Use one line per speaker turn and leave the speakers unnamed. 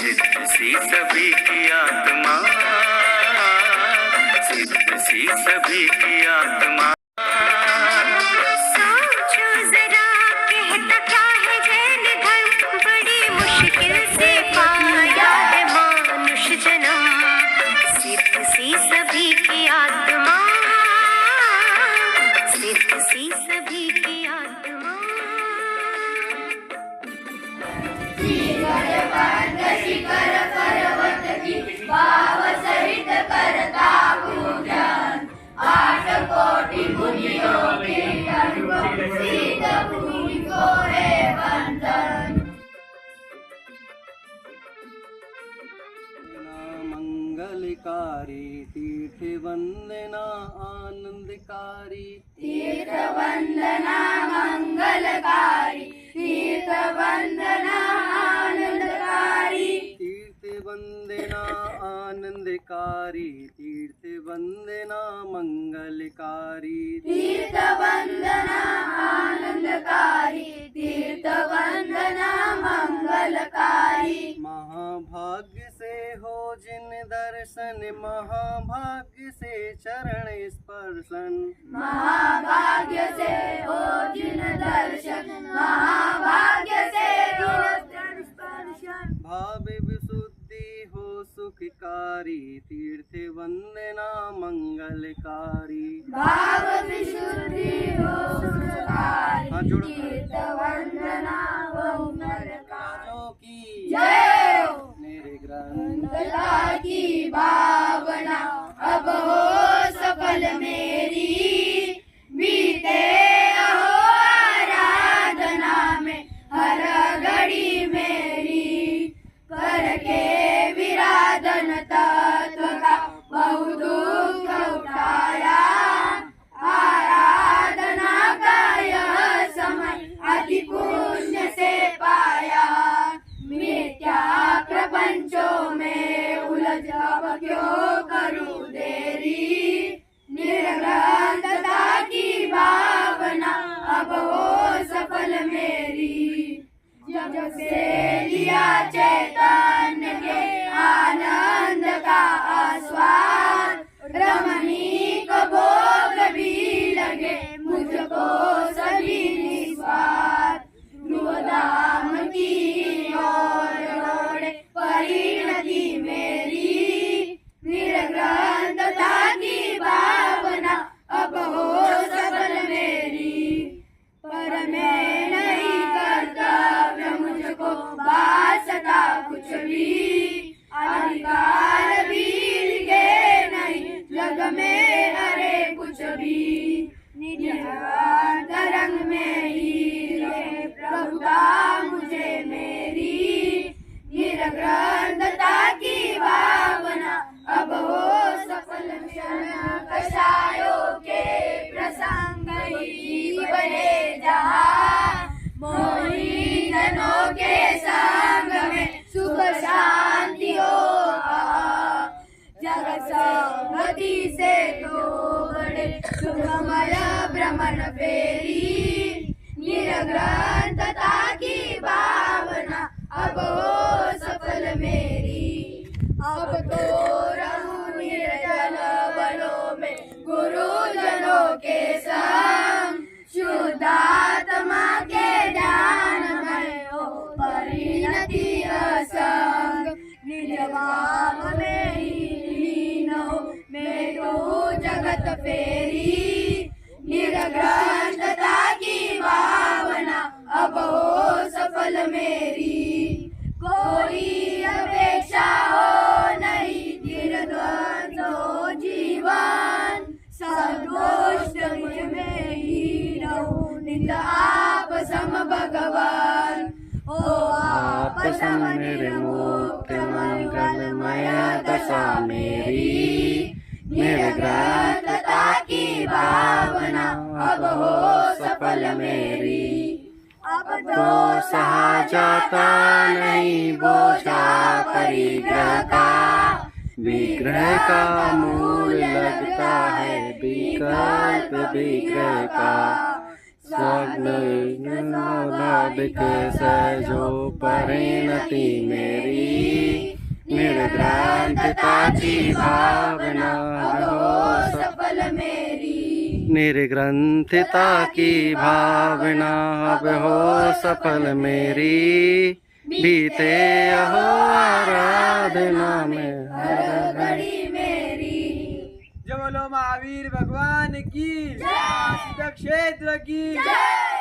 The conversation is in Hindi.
सिद्ध सी सभी की आत्मा, सिद्ध सी सभी की आत्मा।
सोचो जरा कहता क्या है जैन धर्म, बड़ी मुश्किल से पाया है मानुष जन्म। सिद्ध सी सभी की आत्मा, सिद्ध सी सभी की आत्मा।
शिखर पर्वत की भाव सहित करता पूजन, 8 कोटि मुनियों के अनुपम सिद्ध भूमि को है वंदन।
मंगलकारी तीर्थ वंदना आनंदकारी,
तीर्थ वंदना मंगलकारी, तीर्थ वंदना आनंदकारी,
तीर्थ वंदना आनंदकारी, तीर्थ वंदना मंगलकारी,
तीर्थ वंदना आनंदकारी, तीर्थ वंदना मंगलकारी।
महाभाग्य से हो जिन दर्शन, महाभाग्य से चरण स्पर्शन,
महाभाग्य से हो जिन दर्शन, महाभाग्य से हो जिन स्पर्शन।
भाव विशुद्धि हो सुखकारी, तीर्थ वंदना मंगलकारी,
भाव विशुद्धि हो सुखकारी,
हाँ, जोड़ो।
तीर्थ वंदना मंगलकारी।
की
जय हो।
मेरे ग्रंथ
मंगलता की भावना अब हो सफल मेरी, बीते अहो आराधना में हर घड़ी मेरी, करके विराधन तत्व का बहु दुख उठाया, आराधना का यह समय अति पुण्य से पाया। मिथ्या प्रपंचों में उलझ अब क्यों करूं देरी, निर्ग्रंथता की भावना अब हो सफल मेरी। जब से लिया चैतन्य के आनंद का आस्वाद, रमणीक भोग भी लगे मुझको सभी निस्वार्थ। ध्रुवधाम की ओर दौड़े परिणति मेरी, निर्ग्रंथता की भावना अब हो सफल मेरी। पर मैं नहीं कर्तव्य मुझको भासता कुछ भी, अधिकार भी लिखे नहीं जग में अरे कुछ भी। निरंतरंग में ही रहे प्रभुता मुझे मेरी, निर्ग्रंथता की भावना अब हो सफल। कषायों के प्रसंग ही बने जहाँ, मोही जनों के संग में सुख शांति हो। जगत संगति से तो बड़े सुखमय भ्रमण फेरी, निर्ग्रंथता की भावना अब हो सफल मेरी। अब तो रहूं निर्जल वनों में गुरुजनों के संग, शुद्धात्मा के ध्यान में हो परिणति असंग। निज भाव में ही लीन हो मैं तो जगत फेरी, निर्ग्रंथता की भावना अब हो सफल मेरी। कोई अपेक्षा हो नहीं निर्द्वंद हो जीवन, संतुष्ट मुझ में ही रहूं नित आप सम भगवान। ओ आप सम निर्मुक्त मंगलमय दशा मेरी, निर्ग्रंथता की भावना अब हो सफल मेरी। अब तो सहा जाता नहीं बोझा परिग्रह का, विग्रह का मूल लगता है विकल्प विग्रह का। स्वाभाविक सहजो परिणति मेरी निर्ग्रंथता की भावना हो सफल मेरी
निर्ग्रंथता की भावना अब हो सफल मेरी बीते अहो आराधना में हर घड़ी
मेरी
जय बोलो महावीर भगवान की जय, क्षेत्र की जय।